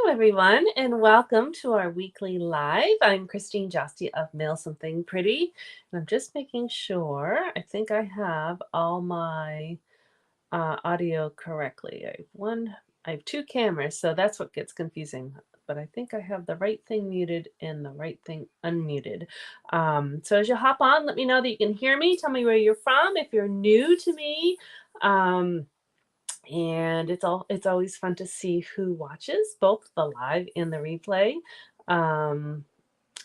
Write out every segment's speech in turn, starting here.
everyone, and welcome to our weekly live. I'm Christine Josti of Mail Something Pretty, and I'm just making sure. I think I have all my audio correctly. I have two cameras, so that's what gets confusing. But I think I have the right thing muted and the right thing unmuted. So as you hop on, let me know that you can hear me. Tell me where you're from. If you're new to me, and it's always fun to see who watches both the live and the replay. Um,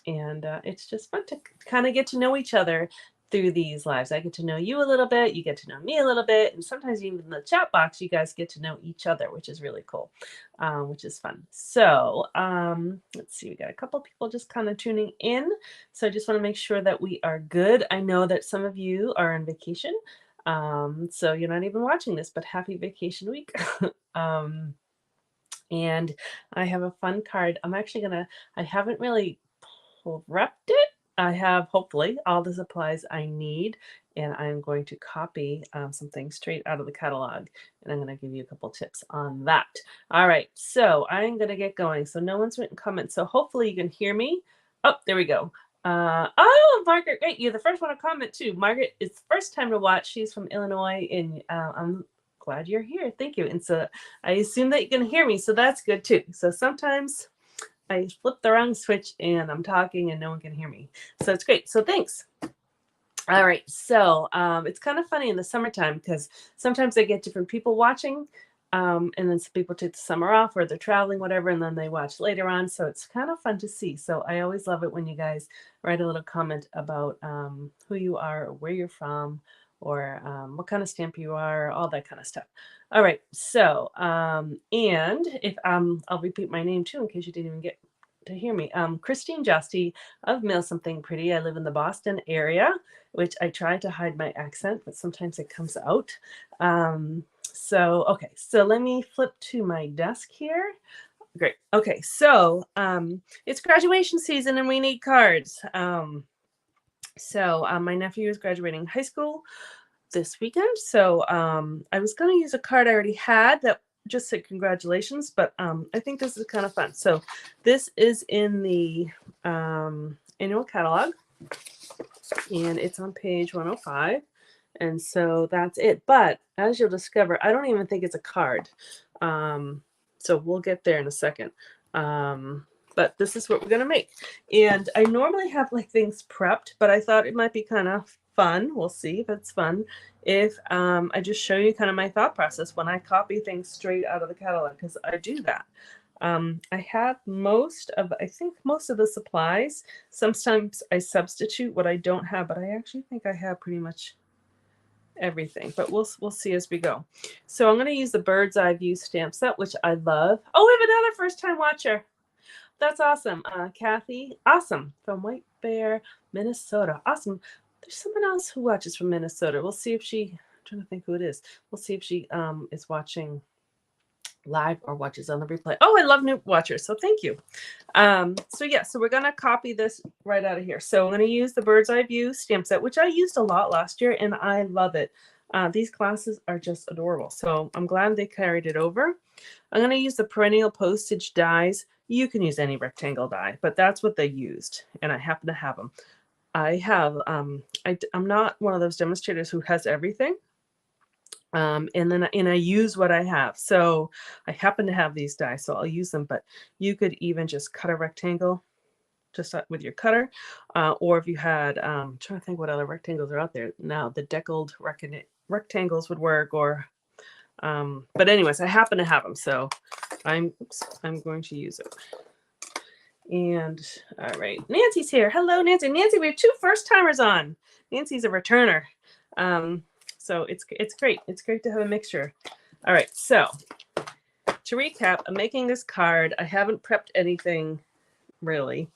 and it's just fun to kind of get to know each other through these lives. I get to know you a little bit, you get to know me a little bit, and sometimes even in the chat box, you guys get to know each other, which is really cool, which is fun. So let's see, we got a couple people just kind of tuning in. So I just want to make sure that we are good. I know that some of you are on vacation, so you're not even watching this, but happy vacation week. um, and I have a fun card. I haven't really prepped it. I have hopefully all the supplies I need, and I'm going to copy something straight out of the catalog, and I'm going to give you a couple tips on that. All right, so I'm going to get going. So no one's written comments, so hopefully you can hear me. Oh, there we go. Oh, Margaret, great. You're the first one to comment too. Margaret, it's the first time to watch. She's from Illinois, and I'm glad you're here. Thank you. And so I assume that you can hear me, so that's good too. So sometimes I flip the wrong switch and I'm talking and no one can hear me. So it's great. So thanks. All right. So it's kind of funny in the summertime because sometimes I get different people watching. And then some people take the summer off or they're traveling, whatever, and then they watch later on. So it's kind of fun to see. So I always love it when you guys write a little comment about who you are, or where you're from, or what kind of stamp you are, all that kind of stuff. All right. So, and if I'll repeat my name too in case you didn't even get to hear me. Christine Josti of Mail Something Pretty. I live in the Boston area, which I try to hide my accent, but sometimes it comes out. Okay, so let me flip to my desk here. Great. Okay, so it's graduation season and we need cards. My nephew is graduating high school this weekend, so I was going to use a card I already had that just said congratulations, but I think this is kind of fun. So this is in the annual catalog, and it's on page 105. And so that's it. But as you'll discover, I don't even think it's a card. So we'll get there in a second. But this is what we're going to make. And I normally have like things prepped, but I thought it might be kind of fun. We'll see if it's fun. If I just show you kind of my thought process when I copy things straight out of the catalog, because I do that. I have I think most of the supplies. Sometimes I substitute what I don't have, but I actually think I have pretty much everything, but we'll see as we go. So I'm going to use the Bird's Eye View stamp set, which I love. Oh, we have another first time watcher. That's awesome. Kathy, awesome, from White Bear, Minnesota. Awesome. There's someone else who watches from Minnesota. We'll see if I'm trying to think who it is. We'll see if she is watching live or watches on the replay. Oh, I love new watchers, so thank you. So we're going to copy this right out of here. So I'm going to use the Bird's Eye View stamp set, which I used a lot last year, and I love it. These glasses are just adorable, so I'm glad they carried it over. I'm going to use the perennial postage dies. You can use any rectangle die, but that's what they used, and I happen to have them. I'm not one of those demonstrators who has everything. And I use what I have. So I happen to have these dies, so I'll use them, but you could even just cut a rectangle just with your cutter. Or if you had, I'm trying to think what other rectangles are out there now, the deckled rectangles would work, but anyways, I happen to have them. So I'm going to use it. And all right, Nancy's here. Hello, Nancy. Nancy, we have two first timers on. Nancy's a returner. So it's great. It's great to have a mixture. All right, so to recap, I'm making this card. I haven't prepped anything really,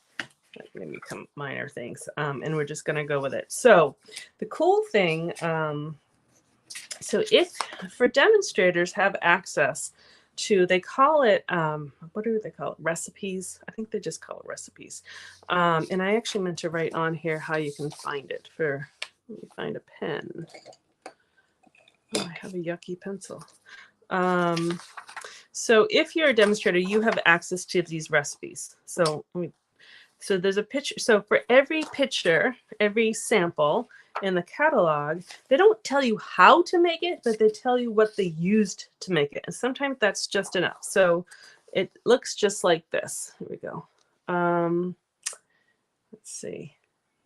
maybe some minor things, and we're just gonna go with it. So the cool thing, so if for demonstrators have access to, they call it, what do they call it? Recipes. I think they just call it recipes. And I actually meant to write on here how you can find it. Let me find a pen. Oh, I have a yucky pencil. So if you're a demonstrator, you have access to these recipes. So there's a picture. So for every picture, every sample in the catalog, they don't tell you how to make it, but they tell you what they used to make it. And sometimes that's just enough. So it looks just like this. Here we go. Let's see.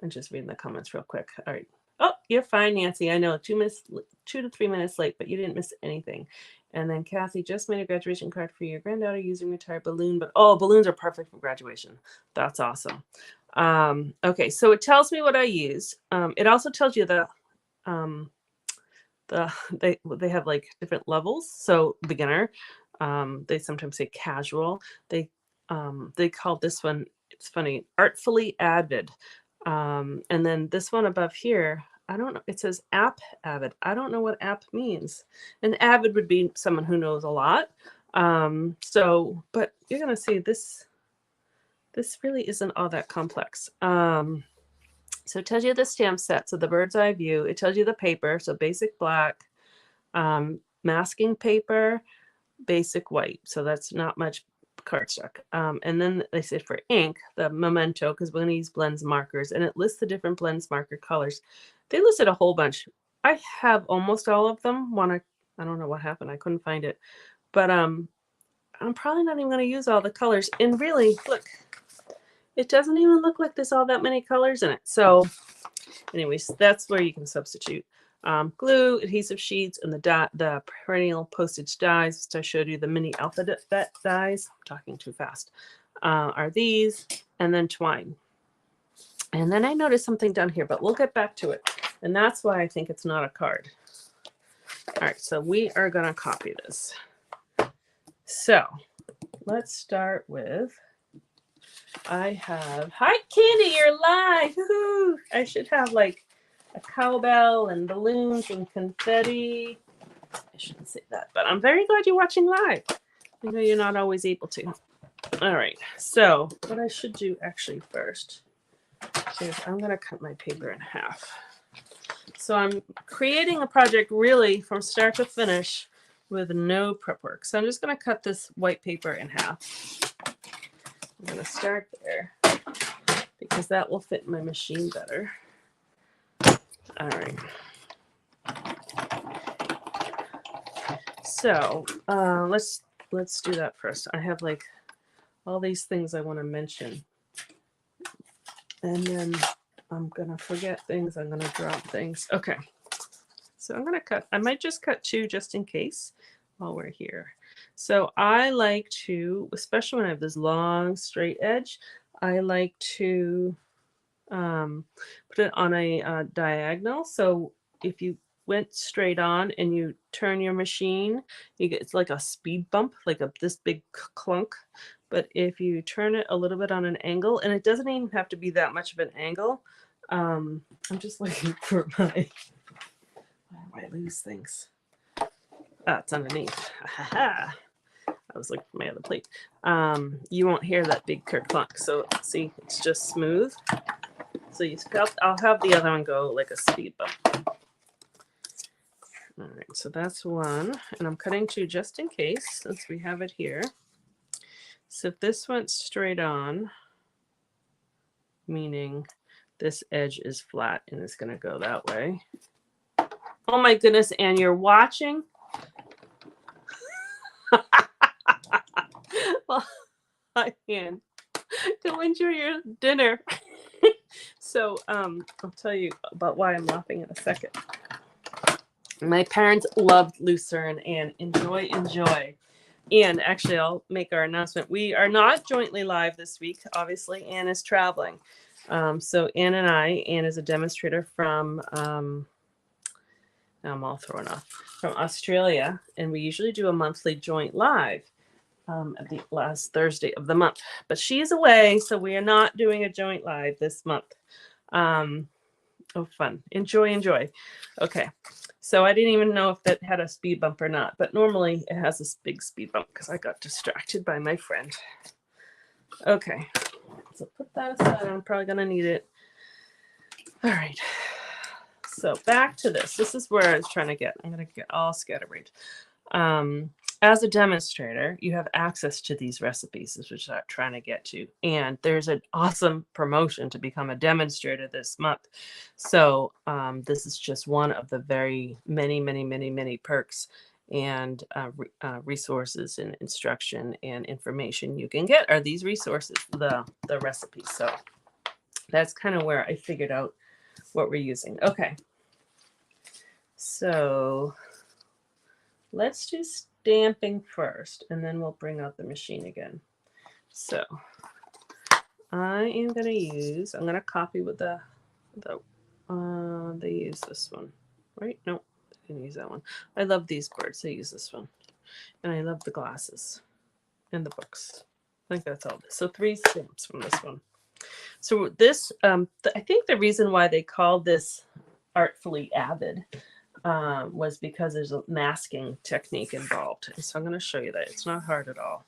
I'm just reading the comments real quick. All right. Oh, you're fine, Nancy. I know 2 to 3 minutes late, but you didn't miss anything. And then Kathy just made a graduation card for your granddaughter using retired balloon. But oh, balloons are perfect for graduation. That's awesome. Okay, so it tells me what I used. It also tells you they have like different levels. So beginner, they sometimes say casual. They call this one, it's funny, artfully avid. And then this one above here, I don't know, it says app avid. I don't know what app means. And avid would be someone who knows a lot. But you're gonna see this really isn't all that complex. So it tells you the stamp set, so the bird's eye view. It tells you the paper, so basic black, masking paper, basic white. So that's not much cardstock. And then they say for ink, the Memento, because we're going to use blends markers, and it lists the different blends marker colors. They listed a whole bunch. I have almost all of them. I don't know what happened. I couldn't find it. But I'm probably not even going to use all the colors. And really, look, it doesn't even look like there's all that many colors in it. So anyways, that's where you can substitute. Glue, adhesive sheets, and the perennial postage dies. I showed you the mini alphabet dies. I'm talking too fast. Are these, and then twine. And then I noticed something down here, but we'll get back to it. And that's why I think it's not a card. All right, so we are going to copy this. So let's start with, hi Candy, you're live. Woo-hoo. I should have like a cowbell and balloons and confetti. I shouldn't say that, but I'm very glad you're watching live. I know you're not always able to. All right, so what I should do actually first is I'm going to cut my paper in half. So I'm creating a project really from start to finish with no prep work. So I'm just going to cut this white paper in half. I'm going to start there because that will fit my machine better. All right. So let's do that first. I have like all these things I want to mention, and then I'm gonna forget things. I'm gonna drop things. Okay. So I'm gonna cut. I might just cut 2 just in case while we're here. So I like to, especially when I have this long straight edge, I like to put it on a diagonal. So if you went straight on and you turn your machine, you get, it's like a speed bump, like this big clunk. But if you turn it a little bit on an angle, and it doesn't even have to be that much of an angle. I'm just looking for my, why do I lose things? It's underneath. I was looking for my other plate. You won't hear that big clunk. So see, it's just smooth. So I'll have the other one go like a speed bump. All right, so that's one. And I'm cutting 2 just in case, since we have it here. So if this went straight on, meaning this edge is flat and it's going to go that way. Oh my goodness, Anne, you're watching? Well, hi, Anne. Go enjoy your dinner. So I'll tell you about why I'm laughing in a second. My parents loved Lucerne and enjoy. And actually, I'll make our announcement. We are not jointly live this week. Obviously, Anne is traveling. So Anne is a demonstrator from, now I'm all thrown off, from Australia. And we usually do a monthly joint live at the last Thursday of the month. But she's away, so we are not doing a joint live this month. Oh, fun. Enjoy. Okay. So I didn't even know if that had a speed bump or not, but normally it has this big speed bump because I got distracted by my friend. Okay. So put that aside. I'm probably going to need it. All right. So back to this. This is where I was trying to get. I'm going to get all scatterbrained. as a demonstrator, you have access to these recipes, which I'm trying to get to. And there's an awesome promotion to become a demonstrator this month. So this is just one of the very many perks and resources and instruction and information you can get are these resources, the recipes. So that's kind of where I figured out what we're using. Okay. So let's do stamping first, and then we'll bring out the machine again. So I am going to use, I'm going to copy with they use this one, right? No, I didn't use that one. I love these birds. They use this one. And I love the glasses and the books. I think that's all this. So 3 stamps from this one. So this, I think the reason why they called this Artfully Avid was because there's a masking technique involved. And so I'm going to show you that. It's not hard at all.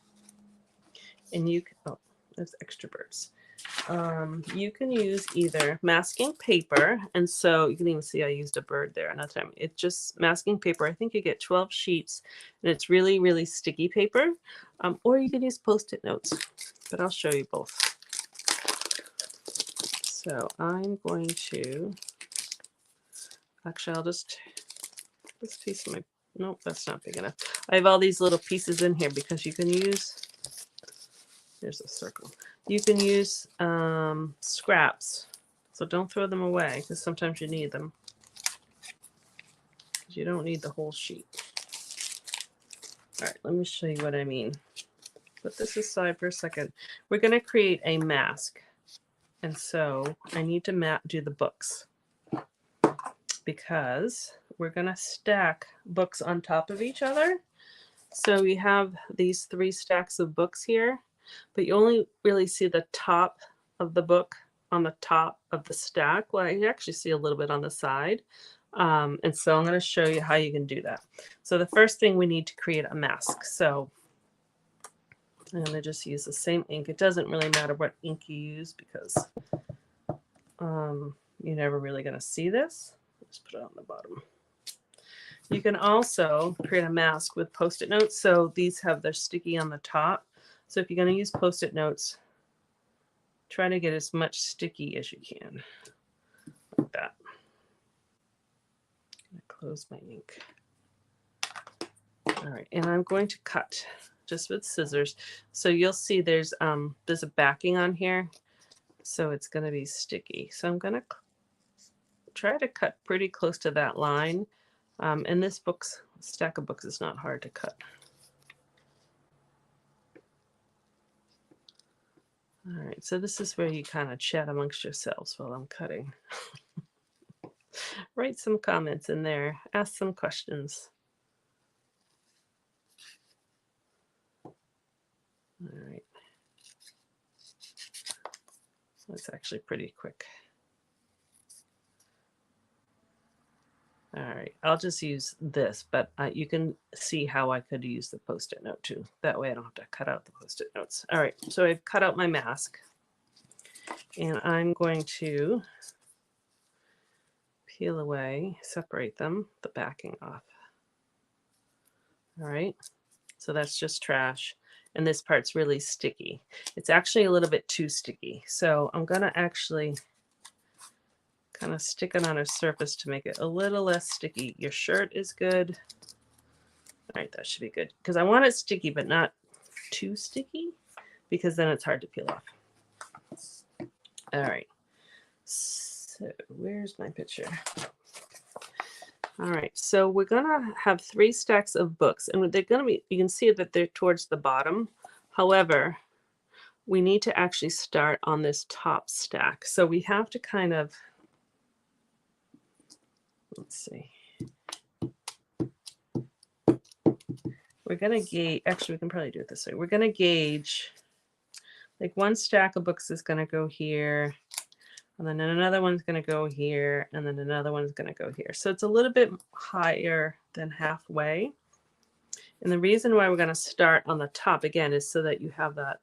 And you can, oh, there's extra birds. You can use either masking paper, and so you can even see I used a bird there another time. It's just masking paper. I think you get 12 sheets, and it's really sticky paper. Or you can use Post-it notes, but I'll show you both. So I'm going to, actually I'll just, this piece of my, nope, that's not big enough. I have all these little pieces in here because you can use, here's a circle. You can use scraps, so don't throw them away because sometimes you need them. You don't need the whole sheet. All right, let me show you what I mean. Put this aside for a second. We're going to create a mask, and so I need to do the books because we're going to stack books on top of each other. So we have these 3 stacks of books here, but you only really see the top of the book on the top of the stack. Well, you actually see a little bit on the side. And so I'm going to show you how you can do that. So the first thing, we need to create a mask. So I'm going to just use the same ink. It doesn't really matter what ink you use because you're never really going to see this. Just put it on the bottom. You can also create a mask with Post-it notes. So these have their sticky on the top. So if you're going to use Post-it notes, try to get as much sticky as you can. Like that. I'm going to close my ink. All right, and I'm going to cut just with scissors. So you'll see there's a backing on here. So it's going to be sticky. So I'm going to try to cut pretty close to that line. And this stack of books is not hard to cut. All right, so this is where you kind of chat amongst yourselves while I'm cutting. Write some comments in there. Ask some questions. All right. That's actually pretty quick. All right, I'll just use this, but you can see how I could use the Post-it note too. That way I don't have to cut out the Post-it notes. All right, so I've cut out my mask, and I'm going to peel away, separate them, the backing off. All right, so that's just trash, and this part's really sticky. It's actually a little bit too sticky, so I'm gonna actually kind of stick it on a surface to make it a little less sticky. Your shirt is good. All right, that should be good because I want it sticky, but not too sticky because then it's hard to peel off. All right, so where's my picture? All right, so we're gonna have 3 stacks of books, and they're gonna be, you can see that they're towards the bottom. However, we need to actually start on this top stack. So we have to kind of, let's see. We're going to gauge, actually, we can probably do it this way. We're going to gauge, like 1 stack of books is going to go here, and then another one's going to go here, and then another one's going to go here. So it's a little bit higher than halfway. And the reason why we're going to start on the top, again, is so that you have that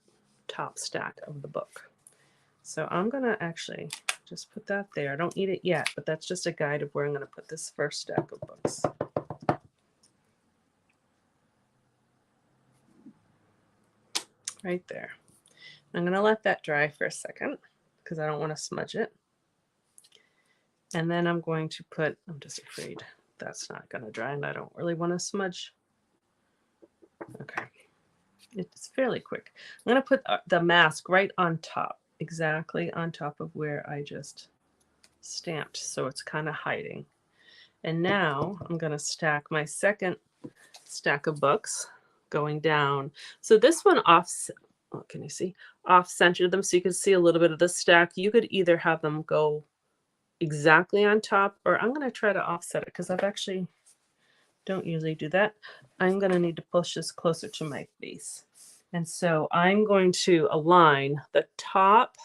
top stack of the book. So I'm going to actually just put that there. I don't need it yet, but that's just a guide of where I'm going to put this first stack of books. right there. I'm going to let that dry for a second because I don't want to smudge it. And then I'm going to put, I'm just afraid that's not going to dry and I don't really want to smudge. Okay. It's fairly quick. I'm going to put the mask right on top, exactly on top of where I just stamped. So it's kind of hiding. And now I'm going to stack my second stack of books going down. So this one off, oh, can you see? Off-centered them so you can see a little bit of the stack. You could either have them go exactly on top, or I'm going to try to offset it because I've actually don't usually do that. I'm going to need to push this closer to my face. And so I'm going to align the top,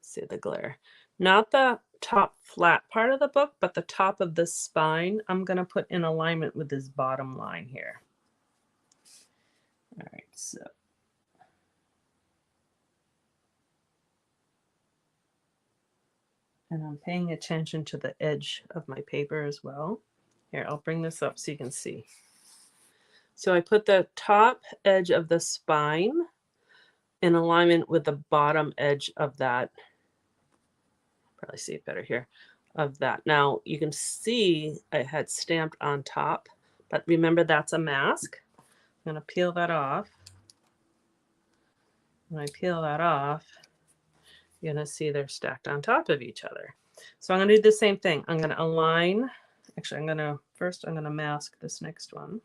see the glare, not the top flat part of the book, but the top of the spine. I'm going to put in alignment with this bottom line here. All right, so. And I'm paying attention to the edge of my paper as well. Here, I'll bring this up so you can see. So I put the top edge of the spine in alignment with the bottom edge of that. Probably see it better here, of that. Now you can see I had stamped on top, but remember that's a mask. I'm going to peel that off. When I peel that off, you're going to see they're stacked on top of each other. So I'm going to do the same thing. I'm going to align. Actually, I'm going to mask this next one.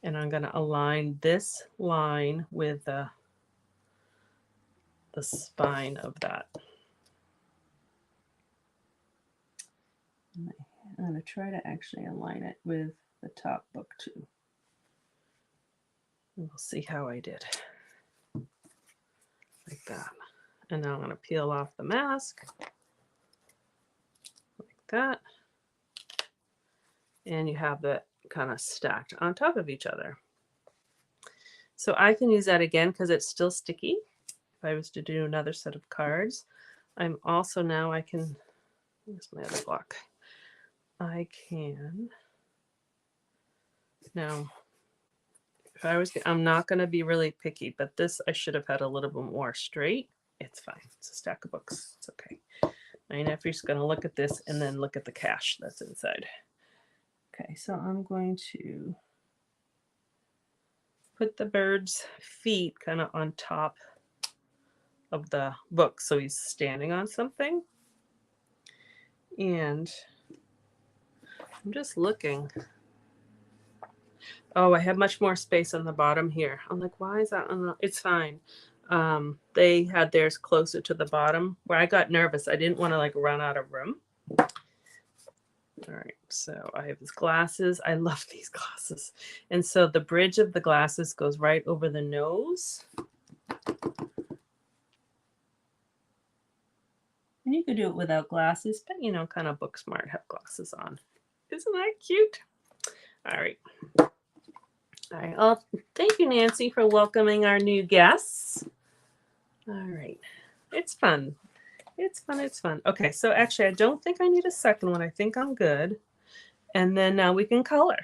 And I'm going to align this line with the spine of that. I'm going to try to actually align it with the top book too. And we'll see how I did. Like that. And now I'm going to peel off the mask. Like that. And you have that kind of stacked on top of each other. So I can use that again because it's still sticky. If I was to do another set of cards, I'm also now I can, where's my other block? I can, now, if I was, I'm not going to be really picky, but this I should have had a little bit more straight. It's fine. It's a stack of books. It's okay. My nephew's going to look at this and then look at the cash that's inside. Okay, so I'm going to put the bird's feet kind of on top of the book so he's standing on something. And I'm just looking. Oh, I have much more space on the bottom here. I'm like, why is that? It's fine. They had theirs closer to the bottom where I got nervous. I didn't want to like run out of room. All right, so I have these glasses. I love these glasses. And so the bridge of the glasses goes right over the nose. And you could do it without glasses, but you know, kind of book smart, have glasses on. Isn't that cute? All right. All right. Well, thank you, Nancy, for welcoming our new guests. All right. It's fun. It's fun. It's fun. Okay. So actually, I don't think I need a second one. I think I'm good. And then now we can color.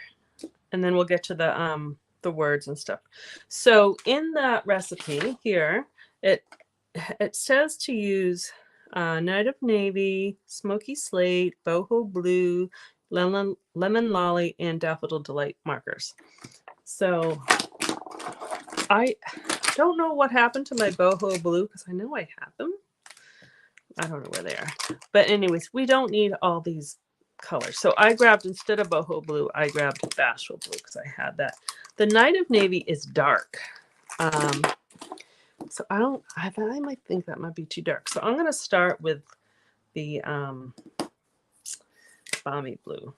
And then we'll get to the words and stuff. So in that recipe here, it says to use Night of Navy, Smoky Slate, Boho Blue, Lemon Lolly, and Daffodil Delight markers. So I don't know what happened to my Boho Blue because I know I have them. I don't know where they are. But anyways, we don't need all these colors. So I grabbed, instead of Boho Blue, I grabbed Bashful Blue because I had that. The Night of Navy is dark. So I might think that might be too dark. So I'm going to start with the Balmy Blue.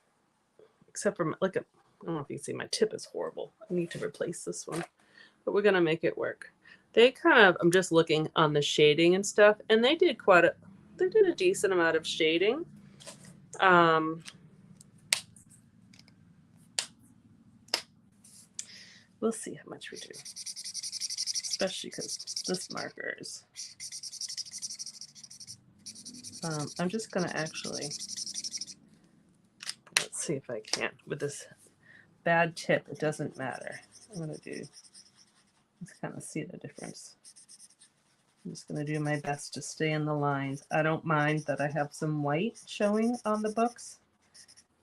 Except for, look at, I don't know if you can see, my tip is horrible. I need to replace this one. But we're going to make it work. They kind of, I'm just looking on the shading and stuff, and they did a decent amount of shading. We'll see how much we do. Especially because this marker is, I'm just going to actually, let's see if I can. With this bad tip, it doesn't matter. I'm going to do Let's kind of see the difference. I'm just going to do my best to stay in the lines. I don't mind that I have some white showing on the books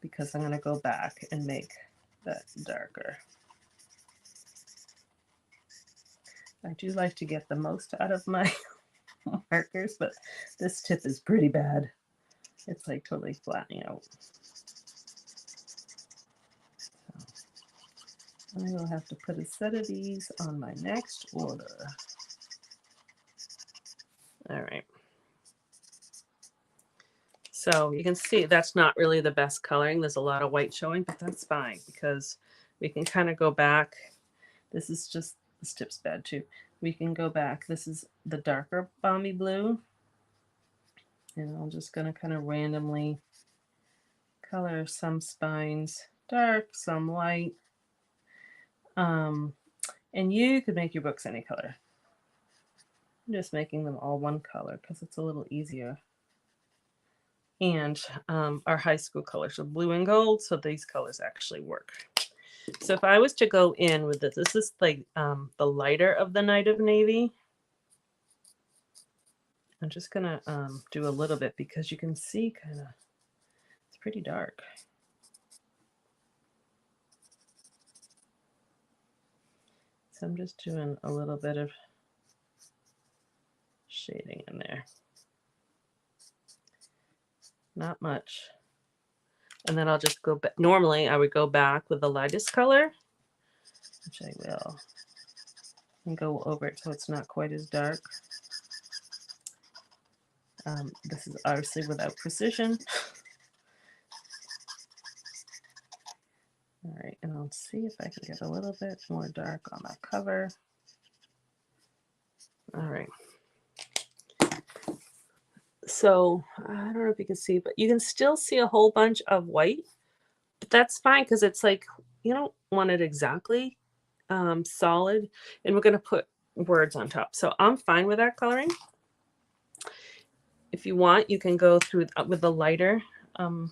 because I'm going to go back and make that darker. I do like to get the most out of my markers, but this tip is pretty bad. It's like totally flattening out. So I will have to put a set of these on my next order. All right. So you can see that's not really the best coloring. There's a lot of white showing, but that's fine because we can kind of go back. This is just, this tip's bad too. We can go back. This is the darker balmy blue. And I'm just going to kind of randomly color some spines dark, some light. And you could make your books any color. I'm just making them all one color because it's a little easier. And our high school colors are blue and gold, so these colors actually work. So if I was to go in with this, this is like the lighter of the Night of Navy. I'm just gonna do a little bit because you can see kind of, it's pretty dark. So I'm just doing a little bit of shading in there. Not much. And then I'll just go back. Normally I would go back with the lightest color, which I will, and go over it so it's not quite as dark. This is obviously without precision. All right, and I'll see if I can get a little bit more dark on that cover. All right. So I don't know if you can see, but you can still see a whole bunch of white, but that's fine because it's like, you don't want it exactly solid, and we're going to put words on top. So I'm fine with that coloring. If you want, you can go through with the lighter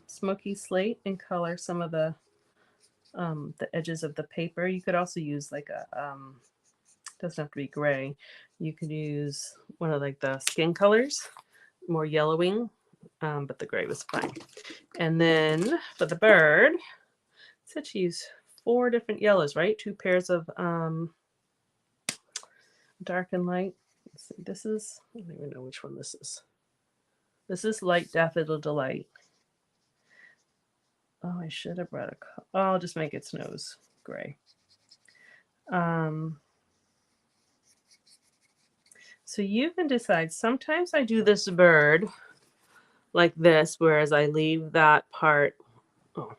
smoky slate and color some of the edges of the paper. You could also use like a, doesn't have to be gray. You could use one of like the skin colors, more yellowing, but the gray was fine. And then for the bird, it said to use 4 different yellows, right? 2 pairs of dark and light. Let's see, this is, I don't even know which one this is. This is Light Daffodil Delight. Oh, I should have brought a, oh, I'll just make its nose gray. So you can decide. Sometimes I do this bird like this, whereas I leave that part, oh,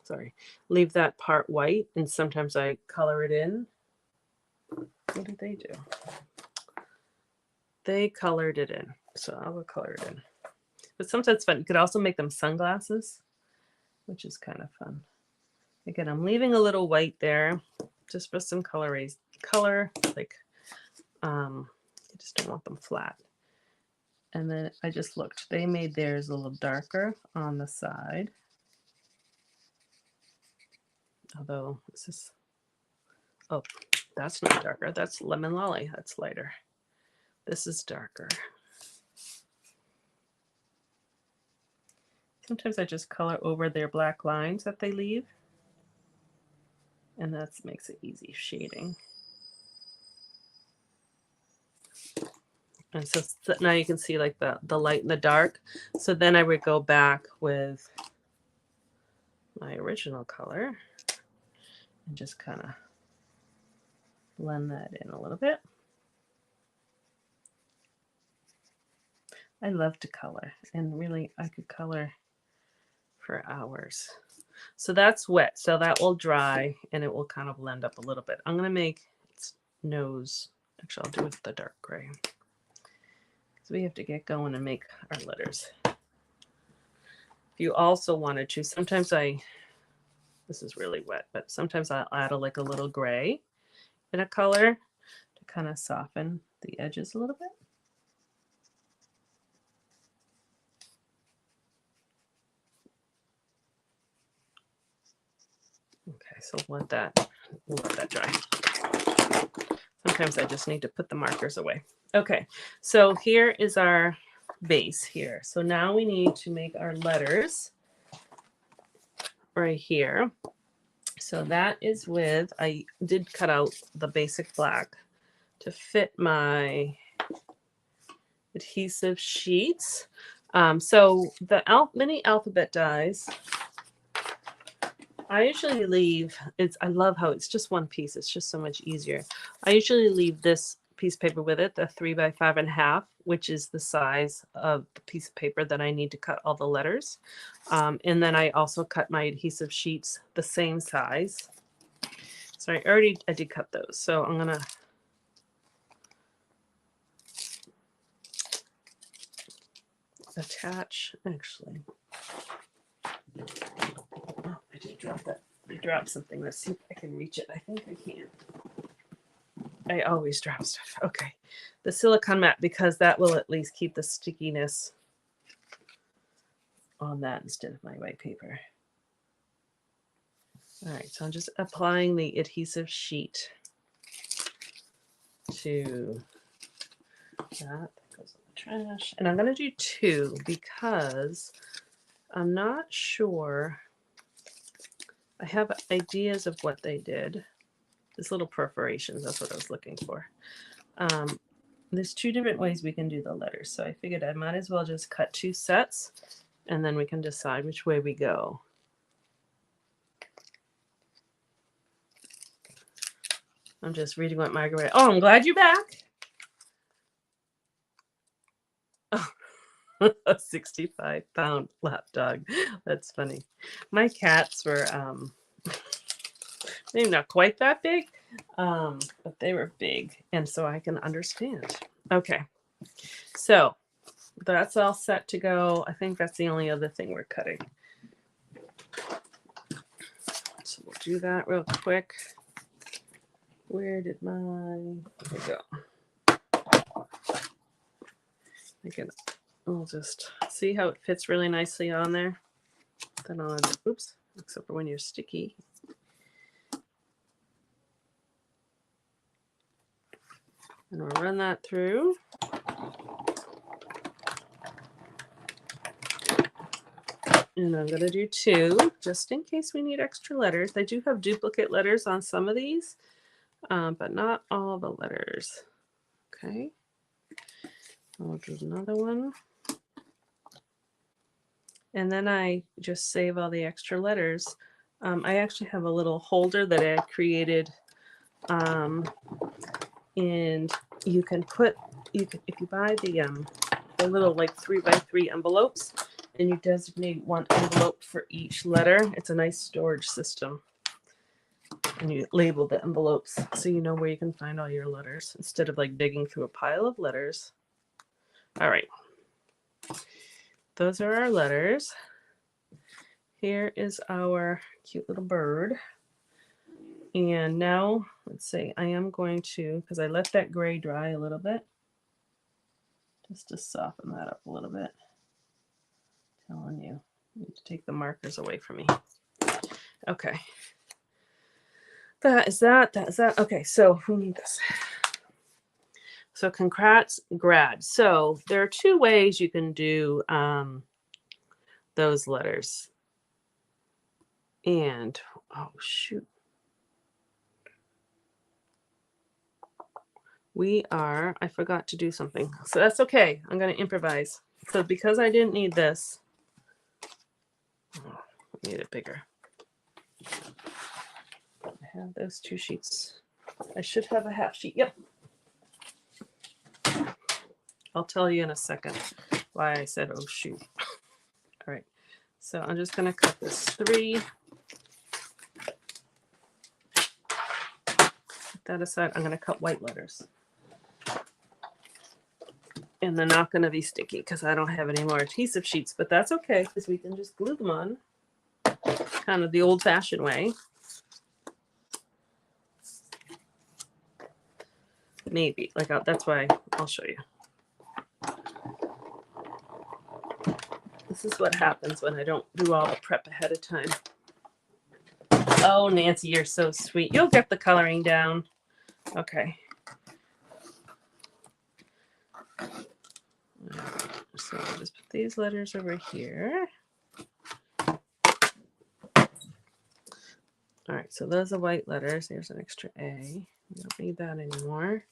sorry, leave that part white, and sometimes I color it in. What did they do? They colored it in, so I will color it in. But sometimes it's fun. You could also make them sunglasses, which is kind of fun. Again, I'm leaving a little white there just for some color, like I just don't want them flat. And then I just looked, they made theirs a little darker on the side. Although this is, oh, that's not darker. That's Lemon Lolly. That's lighter. This is darker. Sometimes I just color over their black lines that they leave. And that makes it easy shading. And so now you can see like the light and the dark. So then I would go back with my original color and just kind of blend that in a little bit. I love to color, and really I could color for hours. So that's wet, so that will dry and it will kind of blend up a little bit. I'm going to make its nose, actually I'll do it with the dark gray. So we have to get going and make our letters. If you also wanted to, sometimes this is really wet, but sometimes I'll add like a little gray in a color to kind of soften the edges a little bit. Okay, so we'll let that dry. Sometimes I just need to put the markers away. Okay, so here is our base here. So now we need to make our letters right here. So that is with, I did cut out the basic black to fit my adhesive sheets. So the mini alphabet dies, I usually leave, I love how it's just one piece. It's just so much easier. I usually leave this piece of paper with it, the 3 by 5.5, which is the size of the piece of paper that I need to cut all the letters. And then I also cut my adhesive sheets the same size. So I did cut those. So I'm gonna attach, actually. Oh, I did drop that. I dropped something. Let's see if I can reach it. I think I can. I always drop stuff. Okay. The silicone mat, because that will at least keep the stickiness on that instead of my white paper. All right, so I'm just applying the adhesive sheet to that. That goes in the trash. And I'm going to do 2 because I'm not sure. I have ideas of what they did. These little perforations, that's what I was looking for. There's 2 different ways we can do the letters. So I figured I might as well just cut 2 sets and then we can decide which way we go. I'm just reading what Margaret. Oh, I'm glad you're back. Oh, a 65-pound lap dog. That's funny. My cats were maybe not quite that big, but they were big, and so I can understand. Okay, so that's all set to go. I think that's the only other thing we're cutting. So we'll do that real quick. Where did my, there we go. We'll just see how it fits really nicely on there. Then I'll add, oops, except for when you're sticky. And we'll run that through. And I'm going to do 2 just in case we need extra letters. I do have duplicate letters on some of these, but not all the letters. Okay. I'll do another one. And then I just save all the extra letters. I actually have a little holder that I created. And you can put, if you buy the little like 3x3 envelopes, and you designate one envelope for each letter. It's a nice storage system. And you label the envelopes so you know where you can find all your letters instead of like digging through a pile of letters. All right. Those are our letters. Here is our cute little bird. And now, let's see, I am going to, because I let that gray dry a little bit, just to soften that up a little bit. Telling you, I need to take the markers away from me. Okay. That is that. Okay, so who needs this? So congrats, grad. So there are 2 ways you can do those letters. And, oh, shoot. I forgot to do something. So that's okay. I'm going to improvise. So because I didn't need this, I need it bigger. I have those 2 sheets. I should have a half sheet. Yep. I'll tell you in a second why I said, oh, shoot. All right. So I'm just going to cut this 3. Put that aside. I'm going to cut white letters. And they're not going to be sticky because I don't have any more adhesive sheets, but that's okay because we can just glue them on kind of the old-fashioned way. Maybe. That's why I'll show you. This is what happens when I don't do all the prep ahead of time. Oh, Nancy, you're so sweet. You'll get the coloring down. Okay. So I'll just put these letters over here. All right, so those are white letters. There's an extra A. We don't need that anymore.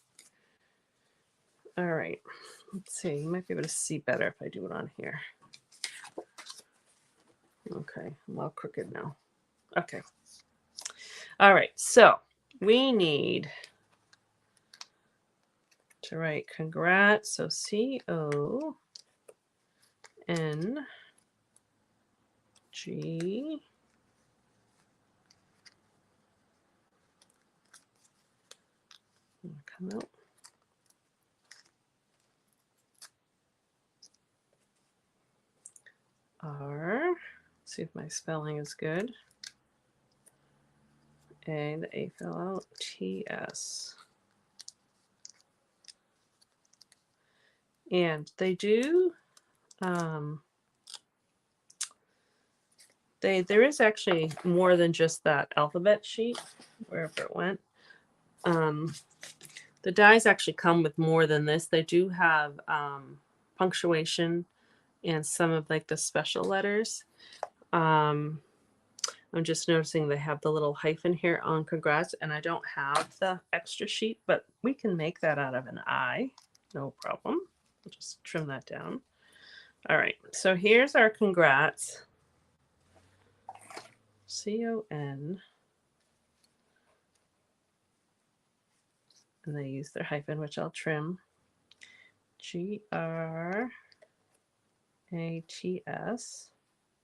All right, let's see. You might be able to see better if I do it on here. Okay, I'm all crooked now. Okay. All right, so we need to write congrats. So CONGRATS. Come out. R. See if my spelling is good. A, the A fell out. TS. And they do, there is actually more than just that alphabet sheet, wherever it went. The dies actually come with more than this. They do have punctuation and some of like the special letters. I'm just noticing they have the little hyphen here on congrats, and I don't have the extra sheet, but we can make that out of an I. No problem. We'll just trim that down. All right, so here's our congrats. CON. And they use their hyphen, which I'll trim. GRATS.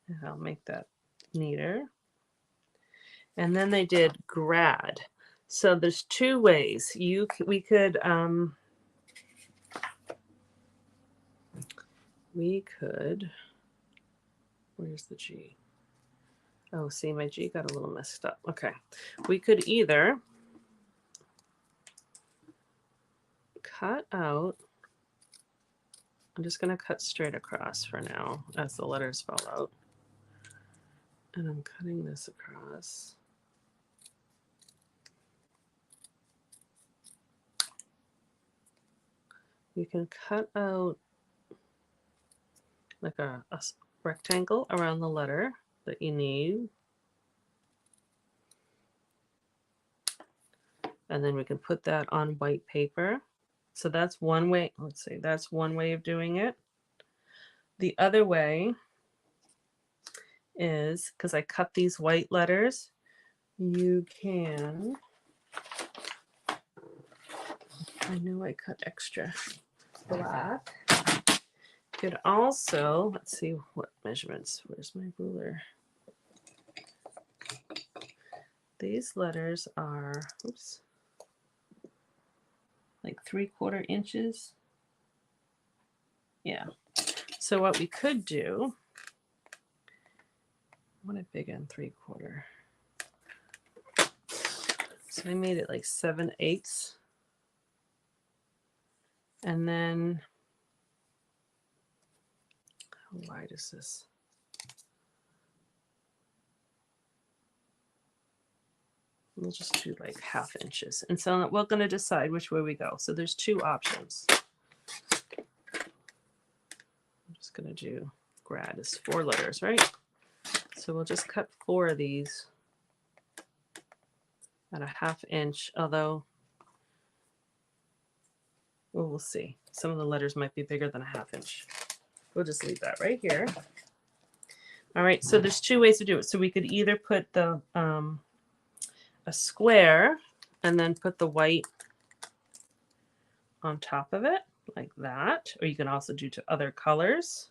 And I'll make that neater. And then they did grad. So there's two ways. We could where's the G? Oh, see, my G got a little messed up. Okay. We could either cut out, I'm just going to cut straight across for now as the letters fall out. And I'm cutting this across. You can cut out like a rectangle around the letter that you need. And then we can put that on white paper. So that's one way. Let's see, that's one way of doing it. The other way is, because I cut these white letters, you can, I know I cut extra black. You could also, let's see what measurements, where's my ruler? These letters are, oops, like 3/4 inches. Yeah. So what we could do, I want it big and 3/4. So I made it like 7/8. And then, how wide is this? We'll just do like 1/2 inches. And so we're going to decide which way we go. So there's two options. I'm just going to do grad is 4 letters, right? So we'll just cut 4 of these at 1/2 inch, although we'll see. Some of the letters might be bigger than 1/2 inch. We'll just leave that right here. All right, so there's two ways to do it. So we could either put the a square and then put the white on top of it like that, or you can also do to other colors.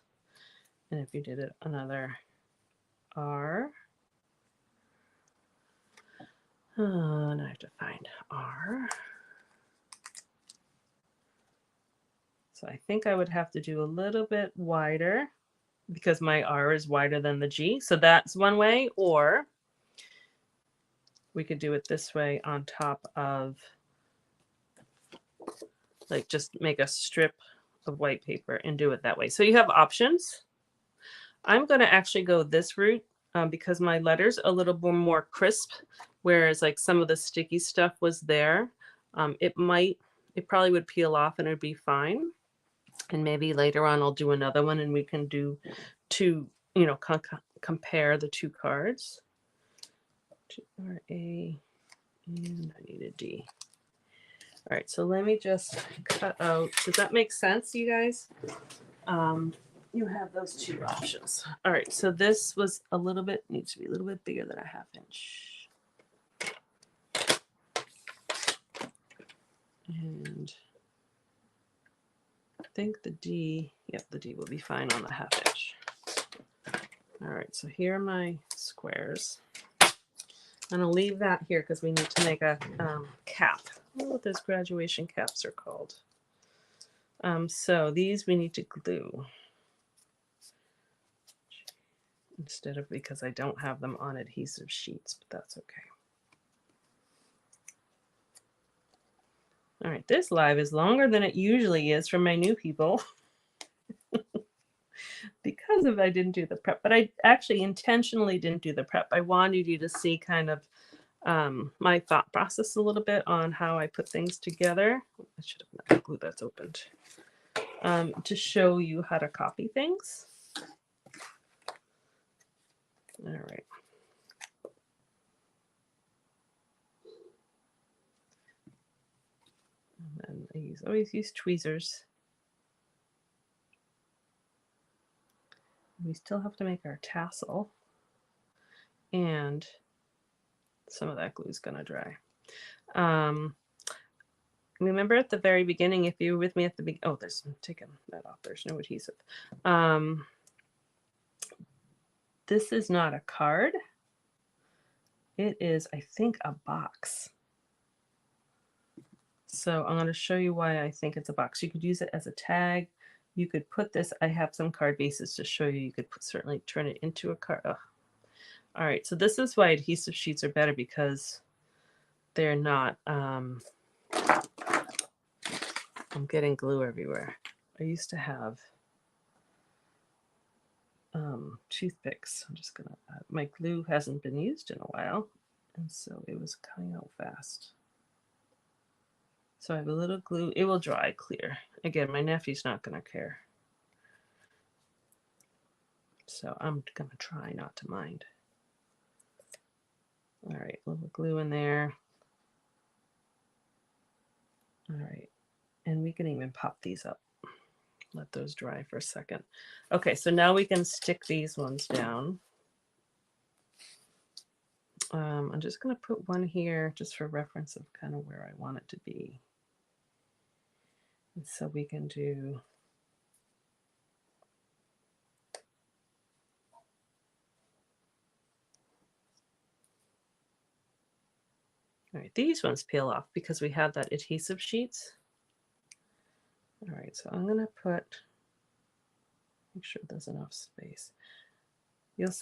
And if you did it another R, and I have to find R. So I think I would have to do a little bit wider because my R is wider than the G. So that's one way, or we could do it this way on top of, like, just make a strip of white paper and do it that way. So you have options. I'm going to actually go this route because my letter's a little bit more crisp, whereas like some of the sticky stuff was there. It probably would peel off and it'd be fine. And maybe later on I'll do another one and we can do two, compare the two cards. RA and I need a D. All right, so let me just cut out. Does that make sense, you guys? You have those two options. All right, so this was needs to be a little bit bigger than a 1/2 inch. And I think the D will be fine on the 1/2 inch. All right, so here are my squares. I'm gonna leave that here because we need to make a cap. I don't know what those graduation caps are called. So these we need to glue. Instead of, because I don't have them on adhesive sheets, but that's okay. All right, this live is longer than it usually is for my new people because I didn't do the prep, but I actually intentionally didn't do the prep. I wanted you to see kind of my thought process a little bit on how I put things together. I should have not glue that's opened. To show you how to copy things. All right. And I always use tweezers. We still have to make our tassel, and some of that glue is going to dry. Remember at the very beginning, if you were with me at the beginning, oh, I'm taking that off. There's no adhesive. This is not a card. It is, I think, a box. So I'm going to show you why I think it's a box. You could use it as a tag. You could put this, I have some card bases to show you. You could certainly turn it into a card. Oh. All right, so this is why adhesive sheets are better, because they're not, I'm getting glue everywhere. I used to have toothpicks. I'm just gonna, my glue hasn't been used in a while, and so it was coming out fast. So I have a little glue. It will dry clear. Again, my nephew's not gonna care. So I'm gonna try not to mind. All right, a little glue in there. All right, and we can even pop these up. Let those dry for a second. Okay, so now we can stick these ones down. I'm just going to put one here just for reference of kind of where I want it to be. And so we can do all right, these ones peel off because we have that adhesive sheets. All right, so I'm going to make sure there's enough space.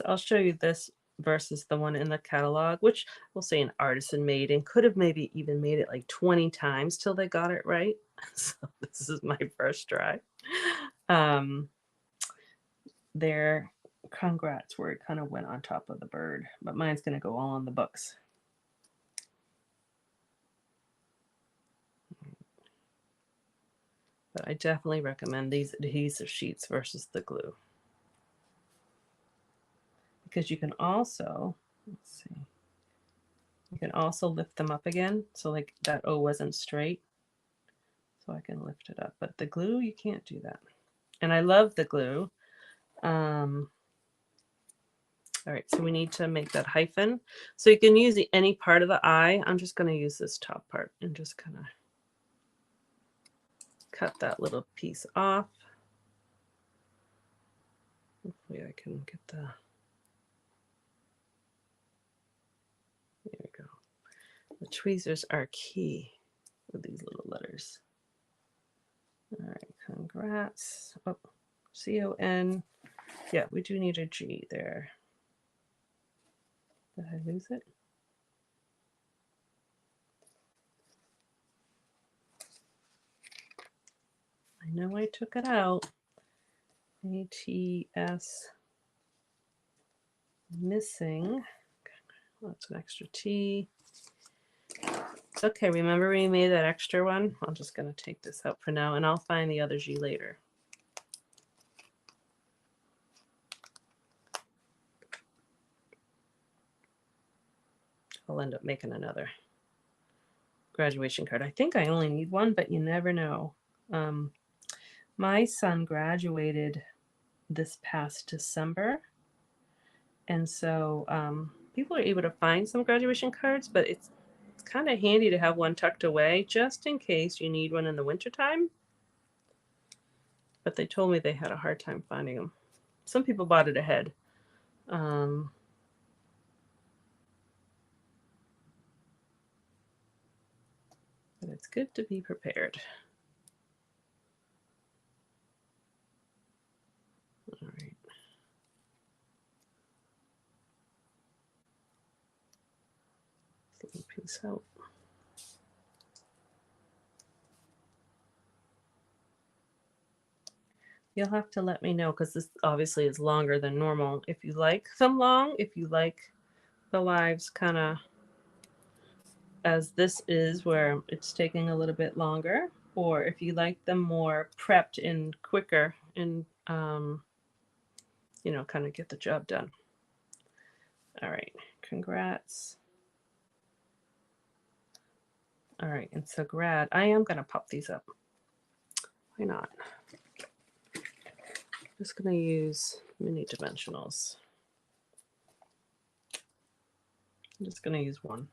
I'll show you this versus the one in the catalog, which we'll say an artisan made and could have maybe even made it like 20 times till they got it right. So this is my first try. Their congrats where it kind of went on top of the bird, but mine's going to go all on the books. But I definitely recommend these adhesive sheets versus the glue. Because you can also, let's see, you can also lift them up again. So like that O wasn't straight. So I can lift it up. But the glue, you can't do that. And I love the glue. All right, so we need to make that hyphen. So you can use any part of the eye. I'm just going to use this top part and just kind of cut that little piece off. Hopefully I can get there we go. The tweezers are key with these little letters. All right, congrats. Oh, C-O-N. Yeah, we do need a G there. Did I lose it? I know I took it out. A-T-S. Missing. Well, that's an extra T. Okay, remember we made that extra one? I'm just going to take this out for now, and I'll find the other G later. I'll end up making another graduation card. I think I only need one, but you never know. My son graduated this past December, and so people are able to find some graduation cards, but it's kind of handy to have one tucked away just in case you need one in the wintertime. But they told me they had a hard time finding them. Some people bought it ahead. But it's good to be prepared. All right. Let me piece out. You'll have to let me know because this obviously is longer than normal. If you like them long, if you like the lives kind of as this is where it's taking a little bit longer, or if you like them more prepped and quicker and you know, kind of get the job done. All right, congrats. All right, and so grad, I am gonna pop these up. Why not? Just gonna use mini dimensionals. I'm just gonna use one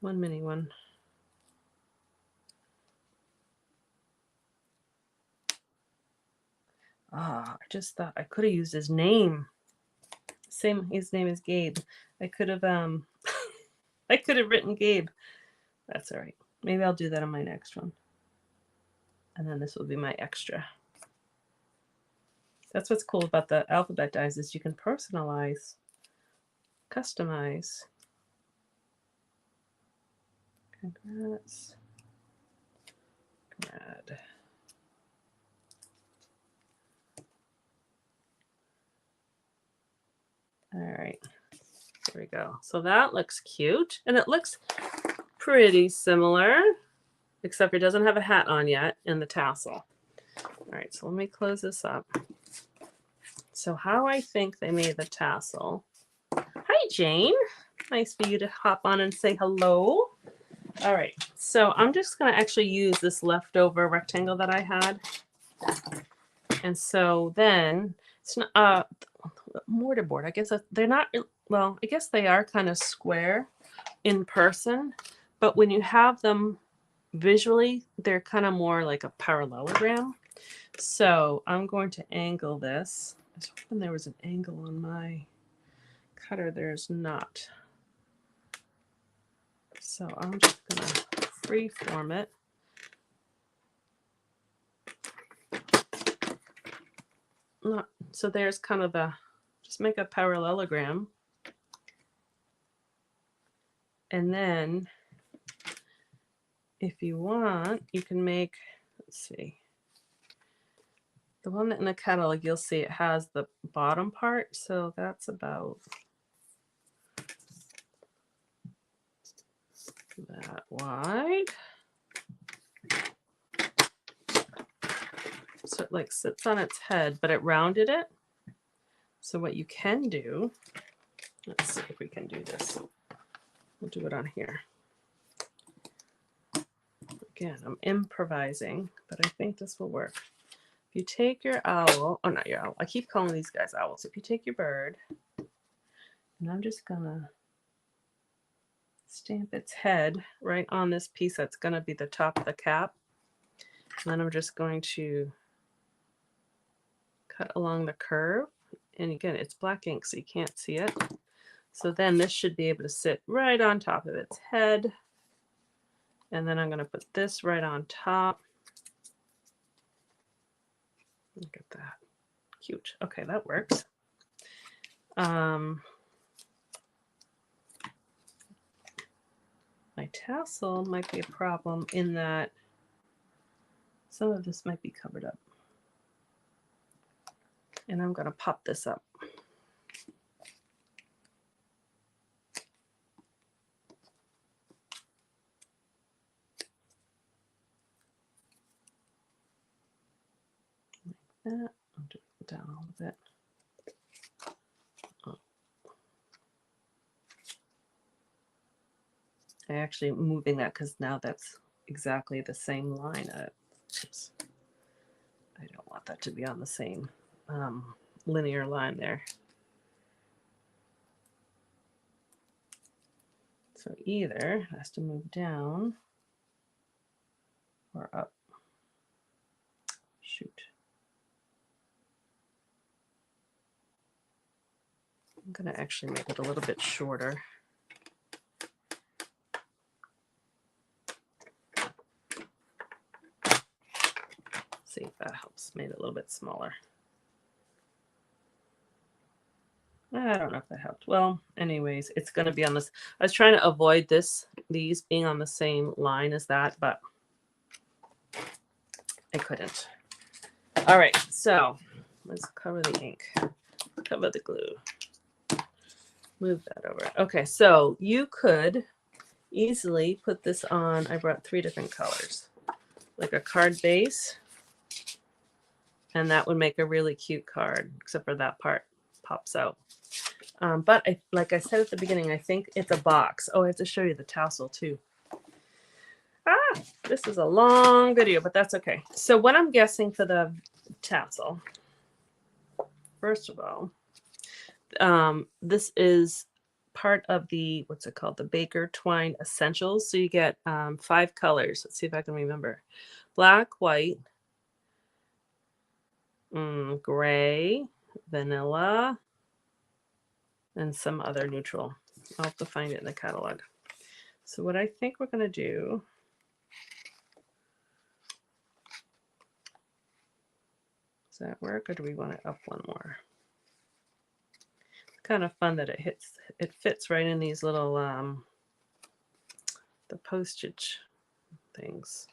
mini one. Ah, I just thought I could have used his name. His name is Gabe. I could have I could have written Gabe. That's all right. Maybe I'll do that on my next one. And then this will be my extra. That's what's cool about the alphabet dies is you can personalize, customize. Congrats. Grad. All right, there we go. So that looks cute, and it looks pretty similar, except it doesn't have a hat on yet in the tassel. All right, so let me close this up. So how I think they made the tassel. Hi, Jane. Nice for you to hop on and say hello. All right, so I'm just going to actually use this leftover rectangle that I had. And so then it's not mortarboard. I guess they're not, well, I guess they are kind of square in person, but when you have them visually, they're kind of more like a parallelogram. So I'm going to angle this. I was hoping there was an angle on my cutter. There's not. So I'm just going to freeform it. So there's kind of the, just make a parallelogram. And then if you want, you can make, let's see, the one that in the catalog, you'll see it has the bottom part. So that's about that wide. So it like sits on its head, but it rounded it. So what you can do, let's see if we can do this. We'll do it on here. Again, I'm improvising, but I think this will work. If you take your owl, oh, not your owl, I keep calling these guys owls. If you take your bird, and I'm just gonna stamp its head right on this piece that's gonna be the top of the cap. And then I'm just going to cut along the curve. And again, it's black ink, so you can't see it. So then this should be able to sit right on top of its head. And then I'm going to put this right on top. Look at that. Cute. Okay, that works. My tassel might be a problem in that some of this might be covered up. And I'm going to pop this up. that. I'll do it down a little bit. Oh. I actually moving that because now that's exactly the same line. Oops. I don't want that to be on the same linear line there. So either it has to move down or up. Shoot. I'm going to actually make it a little bit shorter. See if that helps. Made it a little bit smaller. I don't know if that helped. Well, anyways, it's going to be on this. I was trying to avoid these being on the same line as that, but I couldn't. All right, so let's cover the ink, cover the glue, move that over. Okay, so you could easily put this on. I brought 3 different colors, like a card base, and that would make a really cute card, except for that part pops out. But like I said at the beginning, I think it's a box. Oh, I have to show you the tassel too. This is a long video, but that's okay. So what I'm guessing for the tassel, first of all, this is part of the, what's it called? The Baker Twine Essentials. So you get 5 colors. Let's see if I can remember. Black, white, gray, vanilla, and some other neutral. I'll have to find it in the catalog. So what I think we're going to do, does that work, or do we want it up one more? It's kind of fun that it fits right in these little the postage things.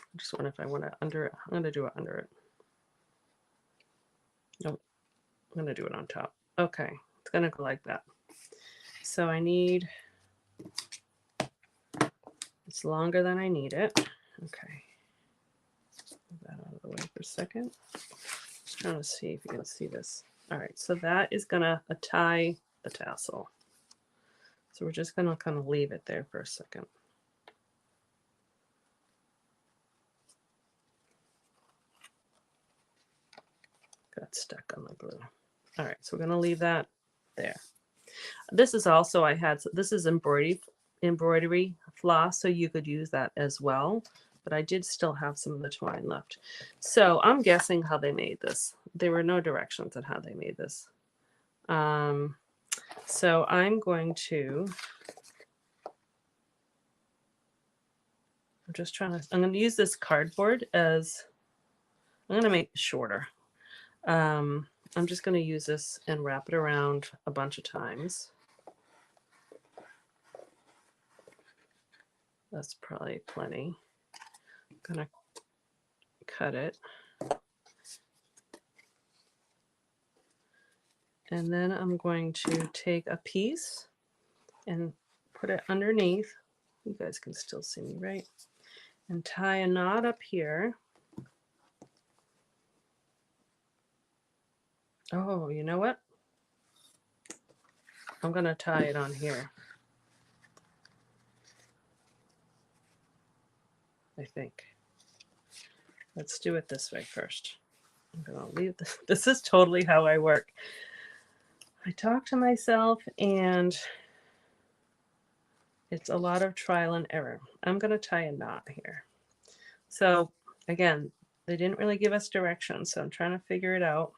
I just wonder if I want it under it. I'm going to do it under it. Nope. I'm going to do it on top. Okay. It's going to go like that. So I need, it's longer than I need it. Okay. Move that out of the way for a second. Just trying to see if you can see this. All right. So that is going to tie the tassel. So we're just going to kind of leave it there for a second. Got stuck on the glue. All right, so we're going to leave that there. This is also, this is embroidery floss, so you could use that as well. But I did still have some of the twine left. So I'm guessing how they made this. There were no directions on how they made this. So I'm going to, I'm going to use this cardboard as, I'm going to make it shorter. I'm just going to use this and wrap it around a bunch of times. That's probably plenty. I'm going to cut it. And then I'm going to take a piece and put it underneath. You guys can still see me, right? And tie a knot up here. Oh, you know what? I'm going to tie it on here. I think. Let's do it this way first. I'm going to leave this. This is totally how I work. I talk to myself and it's a lot of trial and error. I'm going to tie a knot here. So again, they didn't really give us directions, so I'm trying to figure it out.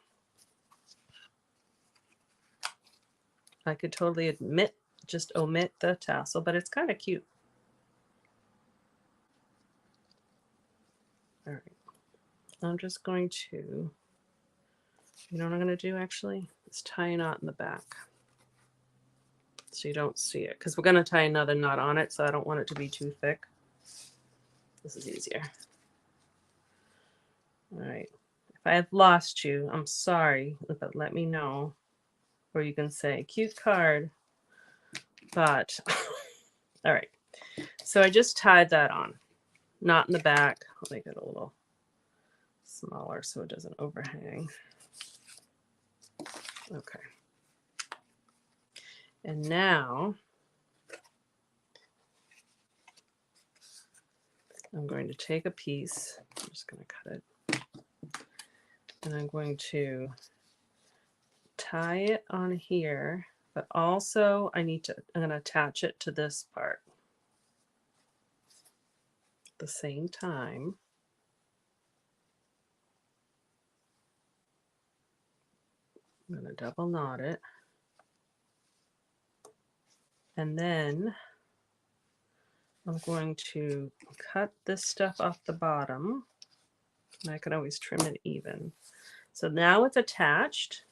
I could totally just omit the tassel, but it's kind of cute. All right. I'm just going to, you know what I'm going to do actually? Is tie a knot in the back. So you don't see it, because we're going to tie another knot on it, so I don't want it to be too thick. This is easier. All right. If I have lost you, I'm sorry, but let me know. Or you can say, cute card. But all right. So I just tied that on, not in the back. I'll make it a little smaller so it doesn't overhang. Okay. And now I'm going to take a piece. I'm just going to cut it. And I'm going to tie it on here, but also I'm going to attach it to this part at the same time. I'm going to double knot it. And then I'm going to cut this stuff off the bottom. And I can always trim it even. So now it's attached.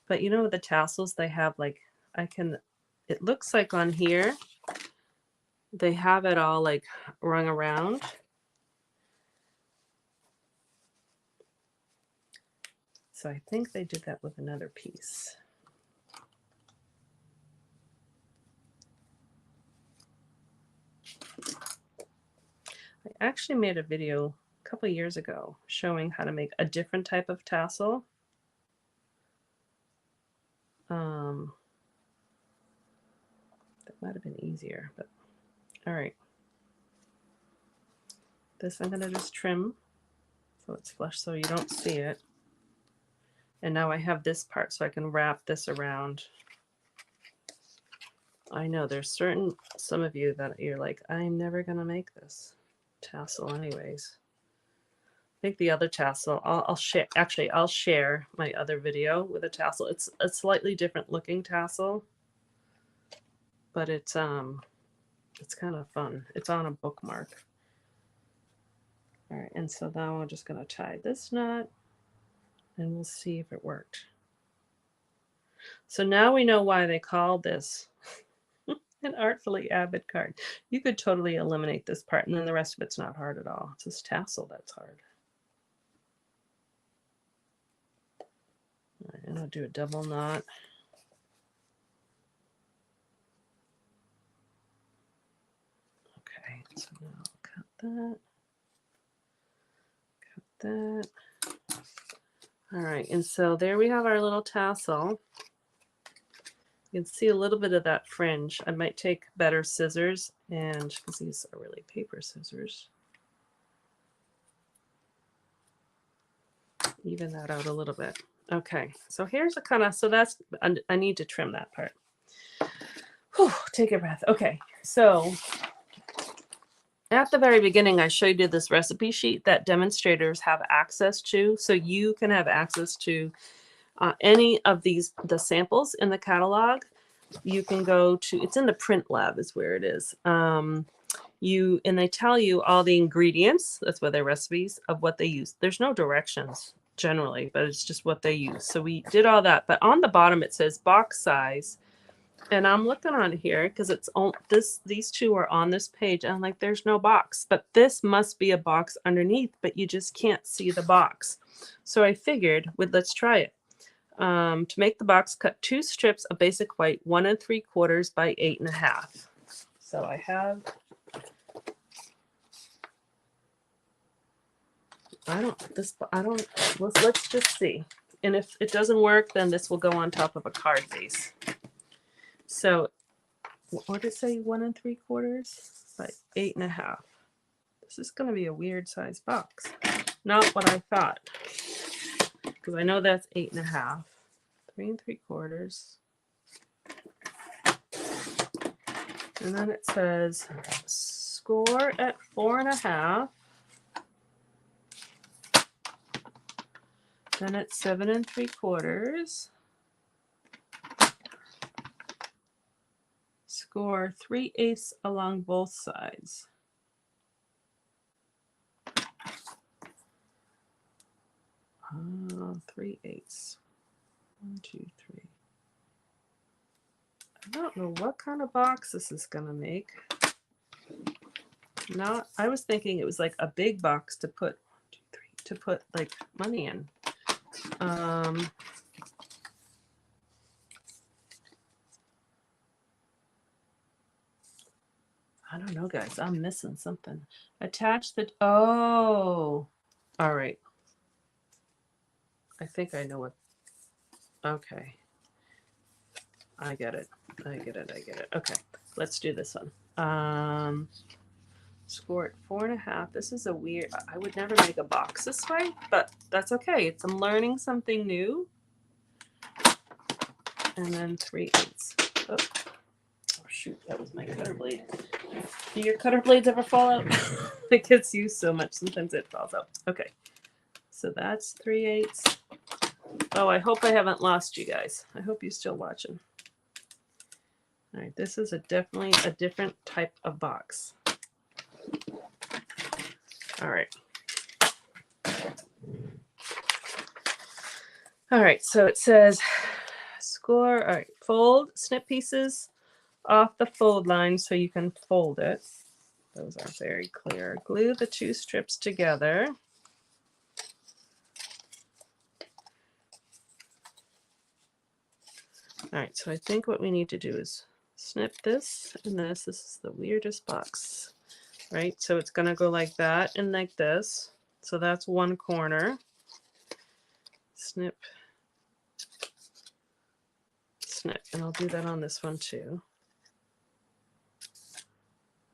But you know the tassels they have, like, it looks like on here, they have it all like rung around. So I think they did that with another piece. I actually made a video a couple of years ago showing how to make a different type of tassel. That might have been easier, but all right. This I'm going to just trim so it's flush so you don't see it. And now I have this part so I can wrap this around. I know there's some of you that you're like, I'm never going to make this tassel anyways. I think the other tassel, I'll share. Actually, I'll share my other video with a tassel. It's a slightly different looking tassel, but it's kind of fun. It's on a bookmark. All right, and so now I'm just going to tie this knot, and we'll see if it worked. So now we know why they called this an artfully avid card. You could totally eliminate this part, and then the rest of it's not hard at all. It's this tassel that's hard. All right, and I'll do a double knot. Okay, so now I'll cut that. Cut that. All right, and so there we have our little tassel. You can see a little bit of that fringe. I might take better scissors, and because these are really paper scissors, even that out a little bit. Okay, so here's a kind of, so that's, I need to trim that part. Whew, take a breath. Okay, so at the very beginning, I showed you this recipe sheet that demonstrators have access to. So you can have access to any of the samples in the catalog. You can go to, it's in the print lab is where it is. And they tell you all the ingredients, that's why they're recipes, of what they use. There's no directions generally, but it's just what they use. So we did all that. But on the bottom, it says box size. And I'm looking on here because it's on these two are on this page. And I'm like, there's no box, but this must be a box underneath, but you just can't see the box. So I figured, let's try it. To make the box, cut 2 strips of basic white, 1 3/4 by 8 1/2. So I have, let's just see. And if it doesn't work, then this will go on top of a card base. So what did it say? 1 3/4 by 8 1/2. This is going to be a weird size box. Not what I thought. Because I know that's 8 1/2. 3 3/4. And then it says score at 4 1/2. Then it's 7 3/4. Score 3/8 along both sides. Oh, 3/8. 1 2 3. I don't know what kind of box this is gonna make. I was thinking it was like a big box to put 1 2 3 to put like money in. don't know, guys. I'm missing something. Attach the, oh, all right. I think I know what, okay. I get it. I get it. I get it. Okay, let's do this one. Score 4.5. This is a weird, I would never make a box this way, but that's okay. I'm learning something new. And then 3/8. Oh, shoot, that was my cutter blade. Do your cutter blades ever fall out? It gets used so much, sometimes it falls out. Okay, so that's 3/8. Oh, I hope I haven't lost you guys. I hope you're still watching. All right, this is definitely a different type of box. All right. All right, so it says score, all right, fold, snip pieces off the fold line so you can fold it. Those are very clear. Glue the 2 strips together. All right, so I think what we need to do is snip this and this. This is the weirdest box, right? So it's going to go like that and like this. So that's one corner. Snip, snip, and I'll do that on this one too.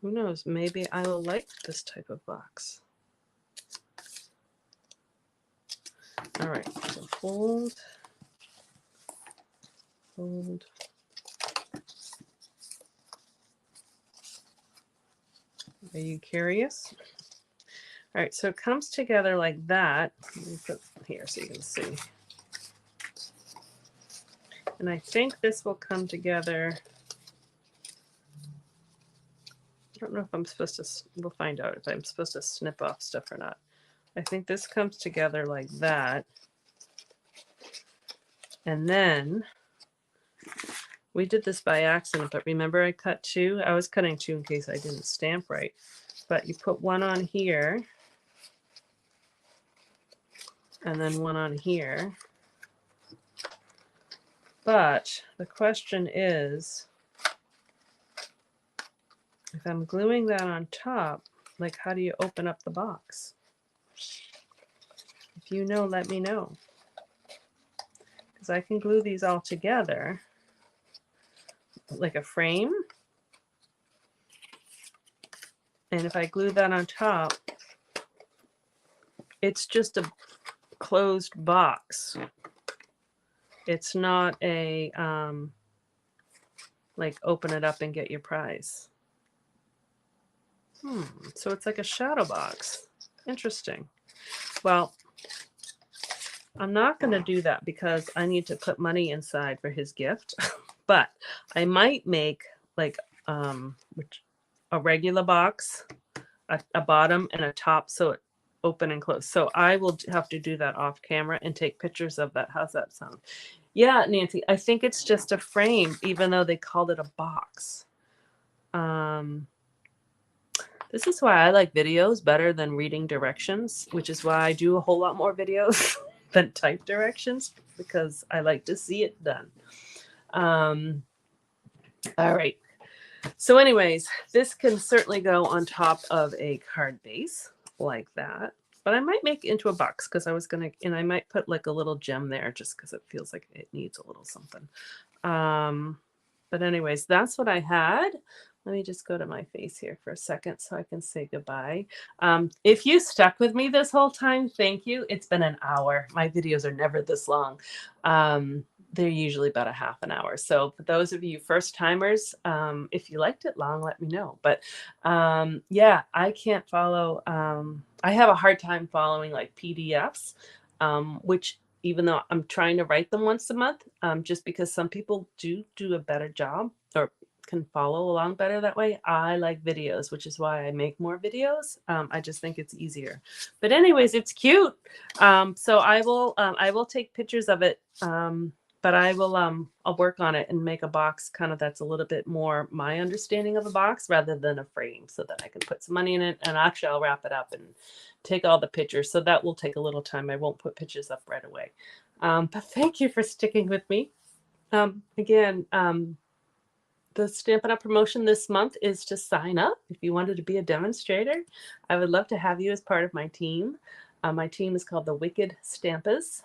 Who knows? Maybe I will like this type of box. All right, so fold, fold. Are you curious? All right, so it comes together like that. Let me put here so you can see. And I think this will come together. I don't know if I'm supposed to, we'll find out if I'm supposed to snip off stuff or not. I think this comes together like that. And then we did this by accident, but remember I cut 2? I was cutting 2 in case I didn't stamp right. But you put one on here and then one on here. But the question is, if I'm gluing that on top, like how do you open up the box? If you know, let me know. Because I can glue these all together like a frame. And if I glue that on top, it's just a closed box. It's not a, like open it up and get your prize. So it's like a shadow box. Interesting. Well, I'm not going to do that because I need to put money inside for his gift. But I might make like a regular box, a bottom and a top, so it open and close. So I will have to do that off camera and take pictures of that. How's that sound? Yeah, Nancy, I think it's just a frame, even though they called it a box. This is why I like videos better than reading directions, which is why I do a whole lot more videos than type directions, because I like to see it done. All right. So anyways, this can certainly go on top of a card base like that. But I might make it into a box because I was going to, and I might put like a little gem there just because it feels like it needs a little something. But anyways, that's what I had. Let me just go to my face here for a second so I can say goodbye. If you stuck with me this whole time, thank you. It's been an hour. My videos are never this long. They're usually about a half an hour. So for those of you first timers, if you liked it long, let me know. But yeah, I can't follow. I have a hard time following like PDFs, which even though I'm trying to write them once a month, just because some people do a better job or can follow along better that way. I like videos, which is why I make more videos. I just think it's easier. But anyways, it's cute. So I will take pictures of it. But I'll work on it and make a box kind of that's a little bit more my understanding of a box rather than a frame, so that I can put some money in it. And actually I'll wrap it up and take all the pictures. So that will take a little time. I won't put pictures up right away. But thank you for sticking with me. Again, The Stampin' Up! Promotion this month is to sign up. If you wanted to be a demonstrator, I would love to have you as part of my team. My team is called the Wicked Stampas.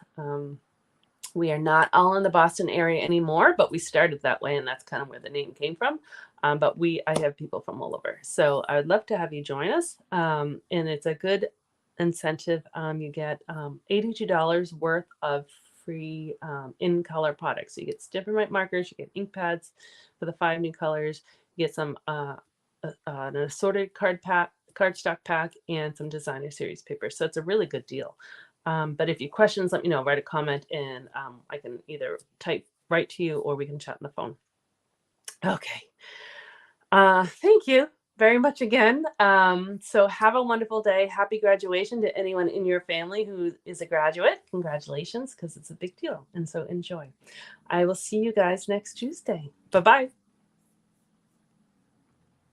We are not all in the Boston area anymore, but we started that way, and that's kind of where the name came from. But I have people from all over. So I would love to have you join us. And it's a good incentive. You get $82 worth of free in-color products. So you get Stampin' markers, you get ink pads for the 5 new colors, you get some an assorted cardstock pack, and some designer series paper. So it's a really good deal. But if you have questions, let me know. Write a comment, and I can either write to you, or we can chat on the phone. Okay. Thank you very much again. So have a wonderful day. Happy graduation to anyone in your family who is a graduate. Congratulations, because it's a big deal. And so enjoy. I will see you guys next Tuesday. Bye-bye.